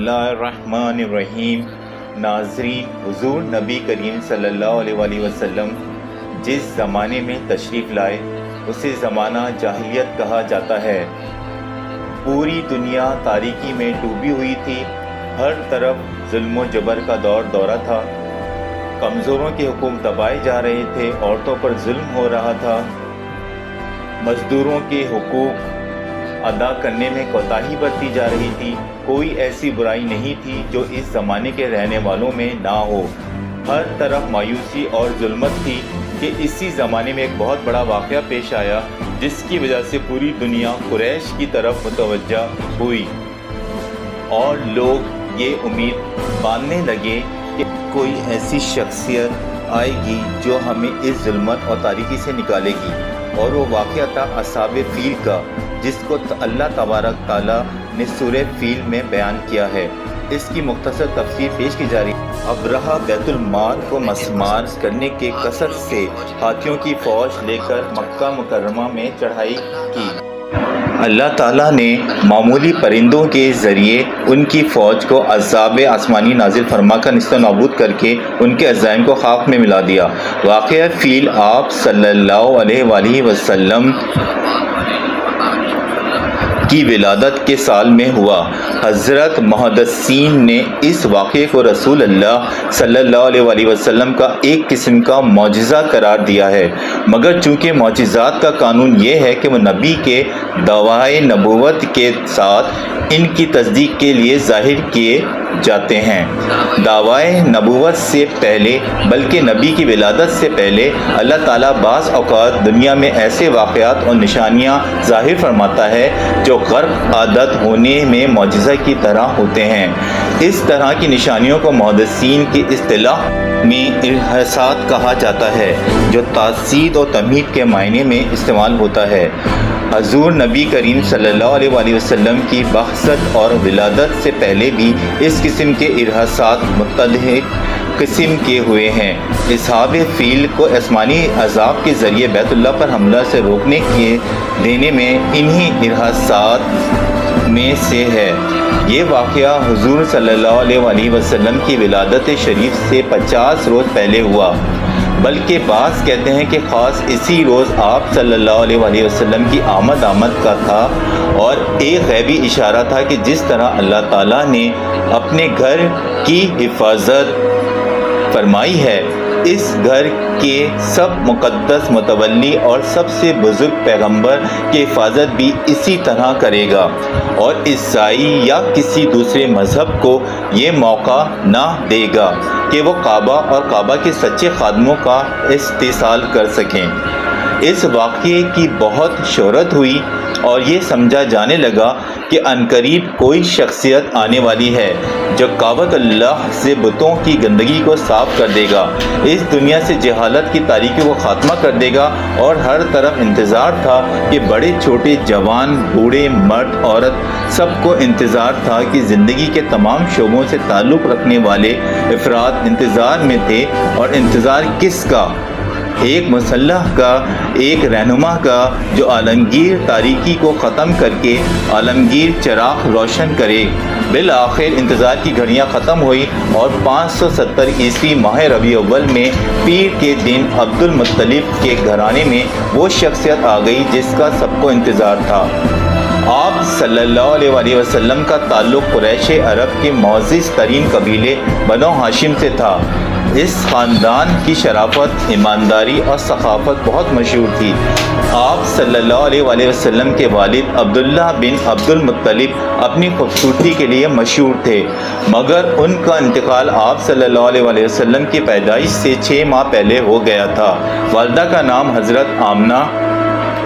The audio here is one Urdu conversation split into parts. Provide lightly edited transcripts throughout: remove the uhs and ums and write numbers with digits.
اللہ الرحمن الرحیم۔ ناظرین، حضور نبی کریم صلی اللہ علیہ وآلہ وسلم جس زمانے میں تشریف لائے اسے زمانہ جاہلیت کہا جاتا ہے۔ پوری دنیا تاریکی میں ڈوبی ہوئی تھی، ہر طرف ظلم و جبر کا دورہ تھا، کمزوروں کے حقوق دبائے جا رہے تھے، عورتوں پر ظلم ہو رہا تھا، مزدوروں کے حقوق ادا کرنے میں کوتاہی برتی جا رہی تھی۔ کوئی ایسی برائی نہیں تھی جو اس زمانے کے رہنے والوں میں نہ ہو۔ ہر طرف مایوسی اور ظلمت تھی کہ اسی زمانے میں ایک بہت بڑا واقعہ پیش آیا جس کی وجہ سے پوری دنیا قریش کی طرف متوجہ ہوئی، اور لوگ یہ امید باندھنے لگے کہ کوئی ایسی شخصیت آئے گی جو ہمیں اس ظلمت اور تاریکی سے نکالے گی، اور وہ واقعہ تھا اصحاب فیل کا، جس کو اللہ تبارک تعالیٰ نے سورہ فیل میں بیان کیا ہے۔ اس کی مختصر تفسیر پیش کی جا رہی ہے۔ ابرہہ بیت المال کو مسمار کرنے کے قصد سے ہاتھیوں کی فوج لے کر مکہ مکرمہ میں چڑھائی کی۔ اللہ تعالیٰ نے معمولی پرندوں کے ذریعے ان کی فوج کو عذاب آسمانی نازل فرما کر نیست و نابود کر کے ان کے عزائم کو خاک میں ملا دیا۔ واقعہ فیل آپ صلی اللہ علیہ وآلہ وسلم کی ولادت کے سال میں ہوا۔ حضرت محدثین نے اس واقعے کو رسول اللہ صلی اللہ علیہ وآلہ وسلم کا ایک قسم کا معجزہ قرار دیا ہے، مگر چونکہ معجزات کا قانون یہ ہے کہ وہ نبی کے دعوی نبوت کے ساتھ ان کی تصدیق کے لیے ظاہر کیے جاتے ہیں۔ دعوی نبوت سے پہلے بلکہ نبی کی ولادت سے پہلے اللہ تعالیٰ بعض اوقات دنیا میں ایسے واقعات اور نشانیاں ظاہر فرماتا ہے جو غرب عادت ہونے میں معجزہ کی طرح ہوتے ہیں۔ اس طرح کی نشانیوں کو محدثین کی اصطلاح میں ارہاسات کہا جاتا ہے، جو تاکید و تمہید کے معنی میں استعمال ہوتا ہے۔ حضور نبی کریم صلی اللہ علیہ وآلہ وسلم کی بعثت اور ولادت سے پہلے بھی اس قسم کے ارہاسات مختلف قسم کے ہوئے ہیں۔ اصحاب فیل کو آسمانی عذاب کے ذریعے بیت اللہ پر حملہ سے روکنے کے دینے میں انہی ارہاسات میں سے ہے۔ یہ واقعہ حضور صلی اللہ علیہ وآلہ وسلم کی ولادت شریف سے 50 روز پہلے ہوا، بلکہ بعض کہتے ہیں کہ خاص اسی روز آپ صلی اللہ علیہ وآلہ وسلم کی آمد کا تھا، اور ایک غیبی اشارہ تھا کہ جس طرح اللہ تعالیٰ نے اپنے گھر کی حفاظت فرمائی ہے، اس گھر کے سب مقدس متولی اور سب سے بزرگ پیغمبر کی حفاظت بھی اسی طرح کرے گا، اور عیسائی یا کسی دوسرے مذہب کو یہ موقع نہ دے گا کہ وہ کعبہ اور کعبہ کے سچے خادموں کا استحصال کر سکیں۔ اس واقعے کی بہت شہرت ہوئی اور یہ سمجھا جانے لگا کہ عنقریب کوئی شخصیت آنے والی ہے جو کعبۃ اللہ سے بتوں کی گندگی کو صاف کر دے گا، اس دنیا سے جہالت کی تاریکی کو خاتمہ کر دے گا، اور ہر طرف انتظار تھا کہ بڑے چھوٹے، جوان، بوڑھے، مرد، عورت، سب کو انتظار تھا کہ زندگی کے تمام شعبوں سے تعلق رکھنے والے افراد انتظار میں تھے۔ اور انتظار کس کا؟ ایک مسلح کا، ایک رہنما کا، جو عالمگیر تاریکی کو ختم کر کے عالمگیر چراغ روشن کرے۔ بالآخر انتظار کی گھڑیاں ختم ہوئی، اور 570 عیسوی ماہ ربیع اول میں پیر کے دن عبد المطلب کے گھرانے میں وہ شخصیت آ گئی جس کا سب کو انتظار تھا۔ آپ صلی اللہ علیہ وآلہ وسلم کا تعلق قریش عرب کے معزز ترین قبیلے بنو ہاشم سے تھا۔ اس خاندان کی شرافت، ایمانداری اور ثقافت بہت مشہور تھی۔ آپ صلی اللہ علیہ وآلہ وسلم کے والد عبداللہ بن عبد المطلب اپنی خوبصورتی کے لیے مشہور تھے، مگر ان کا انتقال آپ صلی اللہ علیہ وآلہ وسلم کی پیدائش سے 6 ماہ پہلے ہو گیا تھا۔ والدہ کا نام حضرت آمنہ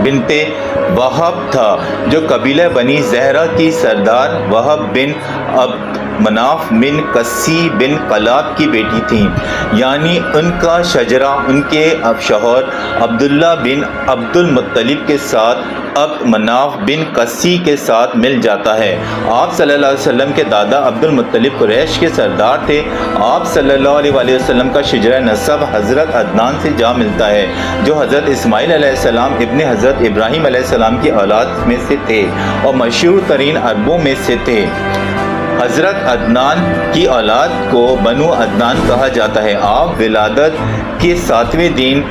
بنت وہب تھا، جو قبیلہ بنی زہرہ کی سردار وہب بن عبد مناف بن قسی بن قلاب کی بیٹی تھیں، یعنی ان کا شجرہ ان کے شوہر عبداللہ بن عبد المطلب کے ساتھ عبد مناف بن قسی کے ساتھ مل جاتا ہے۔ آپ صلی اللہ علیہ وسلم کے دادا عبد المطلب قریش کے سردار تھے۔ آپ صلی اللہ علیہ وآلہ وسلم کا شجرہ نسب حضرت عدنان سے جا ملتا ہے، جو حضرت اسماعیل علیہ السلام ابن حضرت ابراہیم علیہ السلام کی اولاد میں سے تھے اور مشہور ترین عربوں میں سے تھے۔ حضرت عدنان کی اولاد کو بنو عدنان کہا جاتا ہے۔ آپ ولادت کے 7ویں دن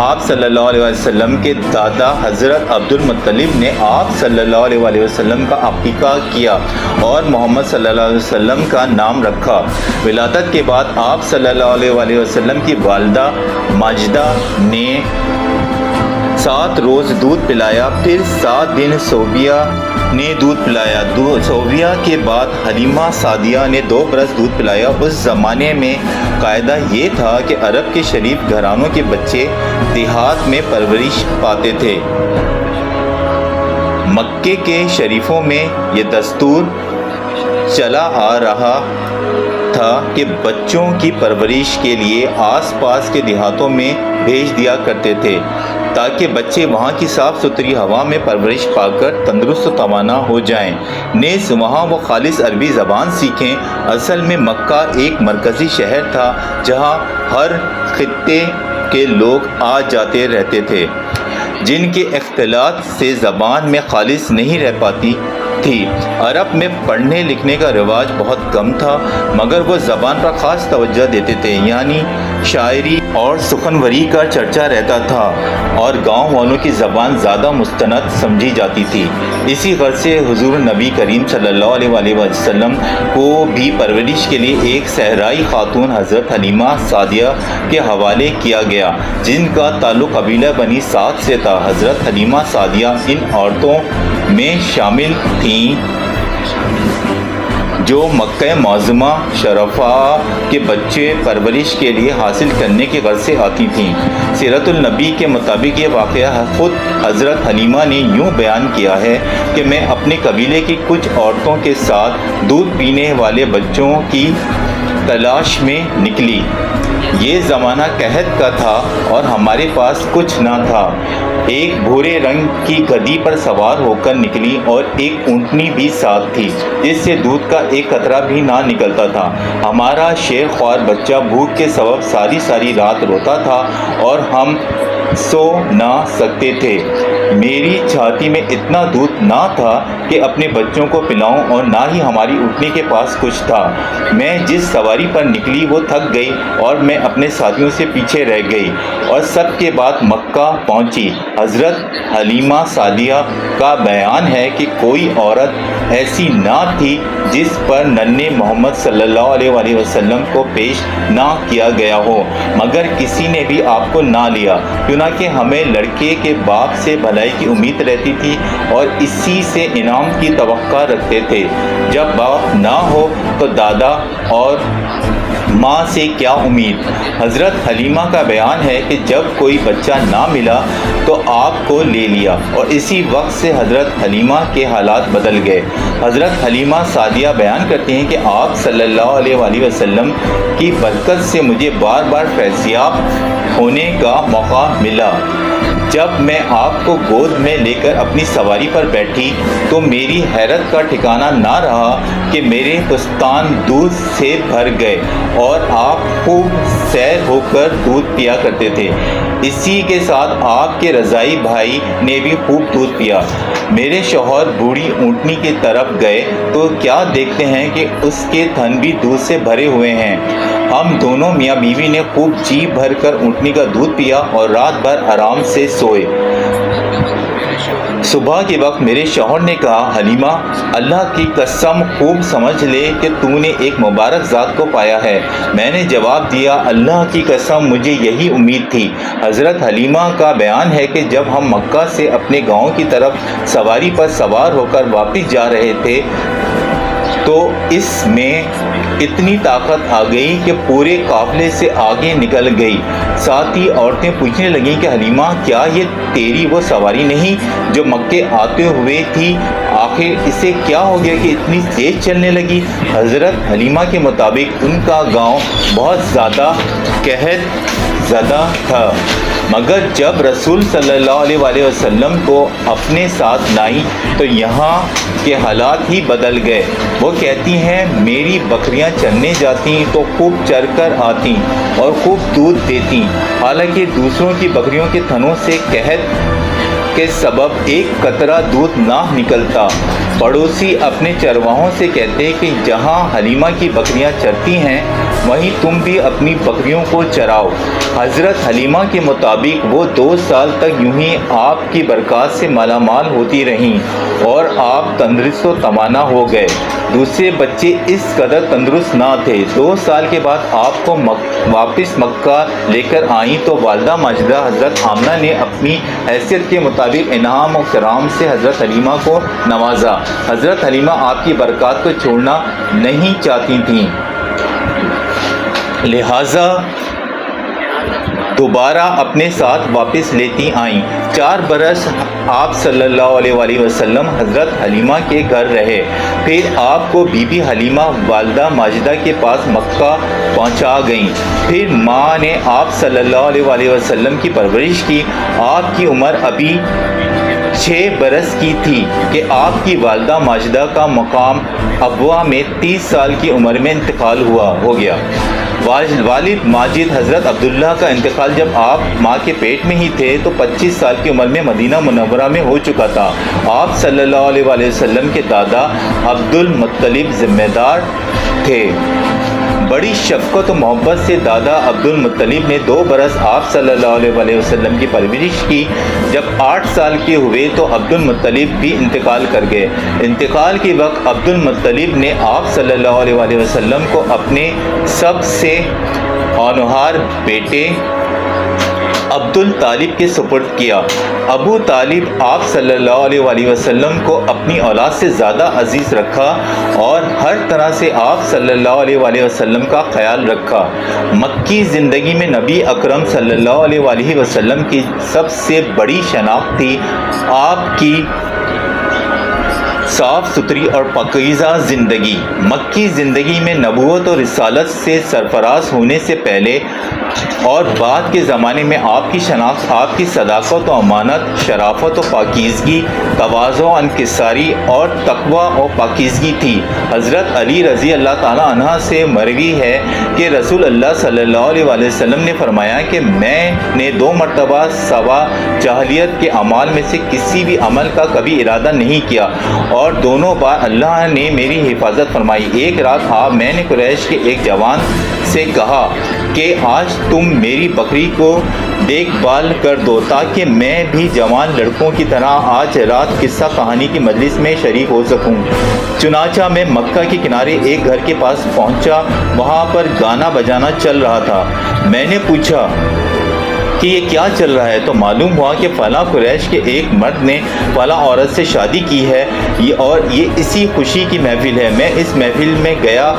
آپ صلی اللہ علیہ وسلم کے دادا حضرت عبد المطلب نے آپ صلی اللہ علیہ وسلم کا عقیقہ کیا اور محمد صلی اللہ علیہ وسلم کا نام رکھا۔ ولادت کے بعد آپ صلی اللہ علیہ وسلم کی والدہ ماجدہ نے 7 روز دودھ پلایا، پھر 7 دن صوبیہ نے دودھ پلایا۔ صوبیہ کے بعد حلیمہ سعدیہ نے 2 برس دودھ پلایا۔ اس زمانے میں قاعدہ یہ تھا کہ عرب کے شریف گھرانوں کے بچے دیہات میں پرورش پاتے تھے۔ مکے کے شریفوں میں یہ دستور چلا آ رہا تھا کہ بچوں کی پرورش کے لیے آس پاس کے دیہاتوں میں بھیج دیا کرتے تھے تاکہ بچے وہاں کی صاف ستھری ہوا میں پرورش پا کر تندرست و توانا ہو جائیں، نیز وہاں وہ خالص عربی زبان سیکھیں۔ اصل میں مکہ ایک مرکزی شہر تھا جہاں ہر خطے کے لوگ آ جاتے رہتے تھے، جن کے اختلاط سے زبان میں خالص نہیں رہ پاتی تھی۔ عرب میں پڑھنے لکھنے کا رواج بہت کم تھا، مگر وہ زبان پر خاص توجہ دیتے تھے، یعنی شاعری اور سخنوری کا چرچا رہتا تھا اور گاؤں والوں کی زبان زیادہ مستند سمجھی جاتی تھی۔ اسی غرض سے حضور نبی کریم صلی اللہ علیہ وسلم کو بھی پرورش کے لیے ایک صحرائی خاتون حضرت حلیمہ سعدیہ کے حوالے کیا گیا، جن کا تعلق قبیلہ بنی سعد سے تھا۔ حضرت حلیمہ سعدیہ ان عورتوں میں شامل تھیں جو مکہ معظمہ شرفاء کے بچے پرورش کے لیے حاصل کرنے کی غرض سے آتی تھیں۔ سیرت النبی کے مطابق یہ واقعہ خود حضرت حلیمہ نے یوں بیان کیا ہے کہ میں اپنے قبیلے کی کچھ عورتوں کے ساتھ دودھ پینے والے بچوں کی تلاش میں نکلی۔ یہ زمانہ قحط کا تھا اور ہمارے پاس کچھ نہ تھا۔ ایک بھورے رنگ کی گدھی پر سوار ہو کر نکلی اور ایک اونٹنی بھی ساتھ تھی جس سے دودھ کا ایک قطرہ بھی نہ نکلتا تھا۔ ہمارا شیر خوار بچہ بھوک کے سبب ساری رات روتا تھا اور ہم سو نہ سکتے تھے۔ میری چھاتی میں اتنا دودھ نہ تھا کہ اپنے بچوں کو پلاؤں اور نہ ہی ہماری اونٹنی کے پاس کچھ تھا۔ میں جس سواری پر نکلی وہ تھک گئی اور میں اپنے ساتھیوں سے پیچھے رہ گئی اور سب کے بعد مکہ پہنچی۔ حضرت حلیمہ سعدیہ کا بیان ہے کہ کوئی عورت ایسی نہ تھی جس پر ننھے محمد صلی اللہ علیہ وسلم کو پیش نہ کیا گیا ہو، مگر کسی نے بھی آپ کو نہ لیا، چنانکہ ہمیں لڑکے کے باپ سے بھلائی کی امید رہتی تھی اور اسی سے انعام کی توقع رکھتے تھے۔ جب باپ نہ ہو تو دادا اور ماں سے کیا امید۔ حضرت حلیمہ کا بیان ہے کہ جب کوئی بچہ نہ ملا تو آپ کو لے لیا اور اسی وقت سے حضرت حلیمہ کے حالات بدل گئے۔ حضرت حلیمہ سعدیہ بیان کرتے ہیں کہ آپ صلی اللہ علیہ وسلم کی برکت سے مجھے بار بار فیضیاب ہونے کا موقع ملا۔ جب میں آپ کو گود میں لے کر اپنی سواری پر بیٹھی تو میری حیرت کا ٹھکانہ نہ رہا کہ میرے دستان دودھ سے بھر گئے اور آپ خوب سیر ہو کر دودھ پیا کرتے تھے۔ اسی کے ساتھ آپ کے رضائی بھائی نے بھی خوب دودھ پیا۔ میرے شوہر بوڑھی اونٹنی کی طرف گئے تو کیا دیکھتے ہیں کہ اس کے تھن بھی دودھ سے بھرے ہوئے ہیں۔ ہم دونوں میاں بیوی نے خوب جی بھر کر اونٹنی کا دودھ پیا اور رات بھر آرام سے سوئے۔ صبح کے وقت میرے شوہر نے کہا، حلیمہ اللہ کی قسم خوب سمجھ لے کہ تو نے ایک مبارک ذات کو پایا ہے۔ میں نے جواب دیا، اللہ کی قسم مجھے یہی امید تھی۔ حضرت حلیمہ کا بیان ہے کہ جب ہم مکہ سے اپنے گاؤں کی طرف سواری پر سوار ہو کر واپس جا رہے تھے تو اس میں اتنی طاقت آ گئی کہ پورے قافلے سے آگے نکل گئی۔ ساتھ ہی عورتیں پوچھنے لگیں کہ حلیمہ کیا یہ تیری وہ سواری نہیں جو مکے آتے ہوئے تھی؟ آخر اسے کیا ہو گیا کہ اتنی تیز چلنے لگی؟ حضرت حلیمہ کے مطابق ان کا گاؤں بہت زیادہ قحط زدہ تھا، مگر جب رسول صلی اللہ علیہ وسلم کو اپنے ساتھ لائی تو یہاں کے حالات ہی بدل گئے۔ وہ کہتی ہیں میری بکریاں چرنے جاتی تو خوب چر کر آتی اور خوب دودھ دیتی، حالانکہ دوسروں کی بکریوں کے تھنوں سے قحط کے سبب ایک قطرہ دودھ نہ نکلتا، پڑوسی اپنے چرواہوں سے کہتے کہ جہاں حلیمہ کی بکریاں چرتی ہیں وہیں تم بھی اپنی بکریوں کو چراؤ۔ حضرت حلیمہ کے مطابق وہ 2 سال تک یوں ہی آپ کی برکات سے مالا مال ہوتی رہیں اور آپ تندرست و توانا ہو گئے۔ دوسرے بچے اس قدر تندرست نہ تھے۔ 2 سال کے بعد آپ کو واپس مکہ لے کر آئیں تو والدہ ماجدہ حضرت آمنہ نے اپنی حیثیت کے مطابق انعام و کرام سے حضرت حلیمہ کو نوازا۔ حضرت حلیمہ آپ کی برکات کو چھوڑنا نہیں چاہتی تھیں، لہٰذا دوبارہ اپنے ساتھ واپس لیتی آئیں۔ 4 برس آپ صلی اللہ علیہ وآلہ وسلم حضرت حلیمہ کے گھر رہے، پھر آپ کو بی بی حلیمہ والدہ ماجدہ کے پاس مکہ پہنچا گئیں۔ پھر ماں نے آپ صلی اللہ علیہ وآلہ وسلم کی پرورش کی۔ آپ کی عمر ابھی 6 برس کی تھی کہ آپ کی والدہ ماجدہ کا مقام ابوا میں 30 سال کی عمر میں انتقال ہو گیا۔ والد ماجد حضرت عبداللہ کا انتقال جب آپ ماں کے پیٹ میں ہی تھے تو 25 سال کی عمر میں مدینہ منورہ میں ہو چکا تھا۔ آپ صلی اللہ علیہ وآلہ وسلم کے دادا عبد المطلب ذمہ دار تھے۔ بڑی شفقت و محبت سے دادا عبد المطلب نے 2 برس آپ صلی اللہ علیہ وآلہ وسلم کی پرورش کی۔ جب 8 سال کے ہوئے تو عبد المطلب بھی انتقال کر گئے۔ انتقال کے وقت عبد المطلب نے آپ صلی اللہ علیہ وآلہ وسلم کو اپنے سب سے ہونہار بیٹے عبد الطالب کے سپرد کیا۔ ابو طالب آپ صلی اللہ علیہ وآلہ وسلم کو اپنی اولاد سے زیادہ عزیز رکھا اور ہر طرح سے آپ صلی اللہ علیہ وآلہ وسلم کا خیال رکھا۔ مکی زندگی میں نبی اکرم صلی اللہ علیہ وآلہ وسلم کی سب سے بڑی شناخت تھی آپ کی صاف ستھری اور پاکیزہ زندگی۔ مکی زندگی میں نبوت اور رسالت سے سرفراز ہونے سے پہلے اور بعد کے زمانے میں آپ کی شناخت آپ کی صداقت و امانت، شرافت و پاکیزگی، تواضع و انکساری اور تقوی و پاکیزگی تھی۔ حضرت علی رضی اللہ تعالیٰ عنہ سے مروی ہے کہ رسول اللہ صلی اللہ علیہ وآلہ وسلم نے فرمایا کہ میں نے 2 مرتبہ سوا جاہلیت کے اعمال میں سے کسی بھی عمل کا کبھی ارادہ نہیں کیا اور دونوں بار اللہ نے میری حفاظت فرمائی۔ ایک رات میں نے قریش کے ایک جوان سے کہا کہ آج تم میری بکری کو دیکھ بھال کر دو تاکہ میں بھی جوان لڑکوں کی طرح آج رات قصہ کہانی کی مجلس میں شریک ہو سکوں۔ چنانچہ میں مکہ کے کنارے ایک گھر کے پاس پہنچا، وہاں پر گانا بجانا چل رہا تھا۔ میں نے پوچھا کہ یہ کیا چل رہا ہے تو معلوم ہوا کہ فلاں قریش کے ایک مرد نے فلاں عورت سے شادی کی ہے اور یہ اسی خوشی کی محفل ہے۔ میں اس محفل میں گیا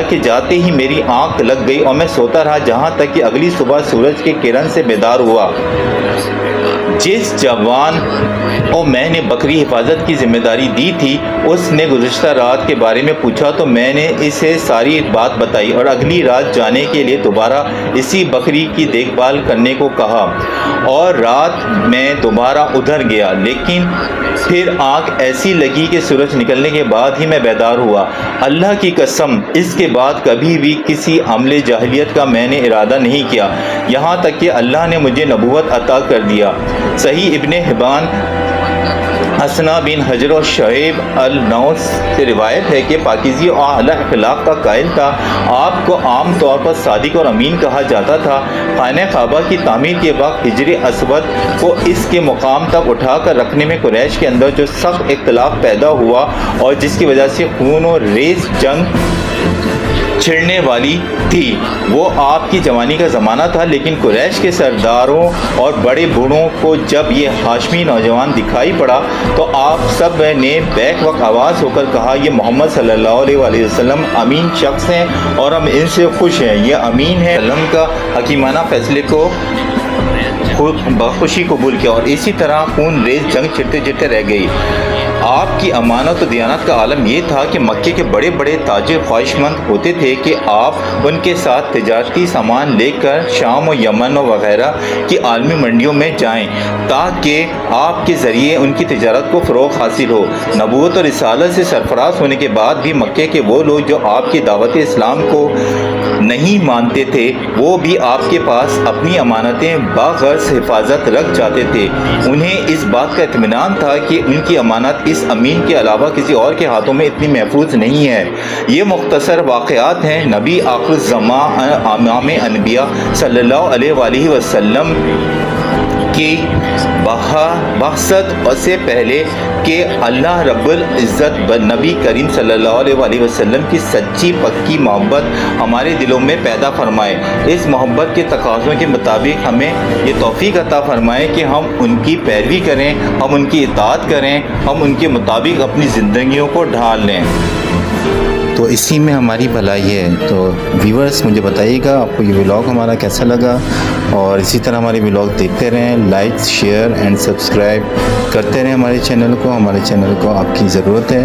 کہ جاتے ہی میری آنکھ لگ گئی اور میں سوتا رہا جہاں تک کہ اگلی صبح سورج کے کرن سے بیدار ہوا۔ جس جوان اور میں نے بکری حفاظت کی ذمہ داری دی تھی اس نے گزشتہ رات کے بارے میں پوچھا تو میں نے اسے ساری بات بتائی اور اگلی رات جانے کے لیے دوبارہ اسی بکری کی دیکھ بھال کرنے کو کہا اور رات میں دوبارہ ادھر گیا، لیکن پھر آنکھ ایسی لگی کہ سورج نکلنے کے بعد ہی میں بیدار ہوا۔ اللہ کی قسم اس کے بعد کبھی بھی کسی عمل جاہلیت کا میں نے ارادہ نہیں کیا، یہاں تک کہ اللہ نے مجھے نبوت عطا کر دیا۔ صحیح ابن حبان حسنہ بن حجر و شعیب النوس سے روایت ہے کہ پاکیزی اور اعلیٰ اخلاق کا قائل تھا۔ آپ کو عام طور پر صادق اور امین کہا جاتا تھا۔ خانہ کعبہ کی تعمیر کے وقت حجر اسود کو اس کے مقام تک اٹھا کر رکھنے میں قریش کے اندر جو سخت اختلاف پیدا ہوا اور جس کی وجہ سے خون و ریز جنگ چھڑنے والی تھی، وہ آپ کی جوانی کا زمانہ تھا، لیکن قریش کے سرداروں اور بڑے بوڑھوں کو جب یہ ہاشمی نوجوان دکھائی پڑا تو آپ سب نے بیک وقت آواز ہو کر کہا یہ محمد صلی اللہ علیہ وآلہ وسلم امین شخص ہیں اور ہم ان سے خوش ہیں۔ یہ امین ہے وسلم کا حکیمانہ فیصلے کو بخوشی قبول کیا اور اسی طرح خون ریز جنگ چھڑتے چھڑتے رہ گئی۔ آپ کی امانت و دیانت کا عالم یہ تھا کہ مکے کے بڑے بڑے تاجر خواہش مند ہوتے تھے کہ آپ ان کے ساتھ تجارتی سامان لے کر شام و یمن و وغیرہ کی عالمی منڈیوں میں جائیں تاکہ آپ کے ذریعے ان کی تجارت کو فروغ حاصل ہو۔ نبوت اور رسالت سے سرفراز ہونے کے بعد بھی مکے کے وہ لوگ جو آپ کی دعوت اسلام کو نہیں مانتے تھے وہ بھی آپ کے پاس اپنی امانتیں باغرض حفاظت رکھ جاتے تھے۔ انہیں اس بات کا اطمینان تھا کہ ان کی امانت اس امین کے علاوہ کسی اور کے ہاتھوں میں اتنی محفوظ نہیں ہے۔ یہ مختصر واقعات ہیں نبی آخر الزمان امام انبیاء صلی اللہ علیہ وآلہ وسلم کی بعثت سے پہلے کہ اللہ رب العزت نبی کریم صلی اللہ علیہ وآلہ وسلم کی سچی پکی محبت ہمارے دلوں میں پیدا فرمائے۔ اس محبت کے تقاضوں کے مطابق ہمیں یہ توفیق عطا فرمائے کہ ہم ان کی پیروی کریں، ہم ان کی اطاعت کریں، ہم ان کے مطابق اپنی زندگیوں کو ڈھال لیں۔ تو اسی میں ہماری بھلائی ہے۔ تو ویورز مجھے بتائیے گا آپ کو یہ ولاگ ہمارا کیسا لگا، اور اسی طرح ہمارے ولاگ دیکھتے رہیں، لائک شیئر اینڈ سبسکرائب کرتے رہیں ہمارے چینل کو آپ کی ضرورت ہے۔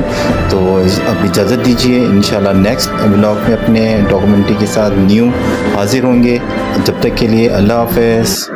تو اب اجازت دیجیے، انشاءاللہ نیکسٹ ولاگ میں اپنے ڈاکومنٹری کے ساتھ نیو حاضر ہوں گے۔ جب تک کے لیے اللہ حافظ۔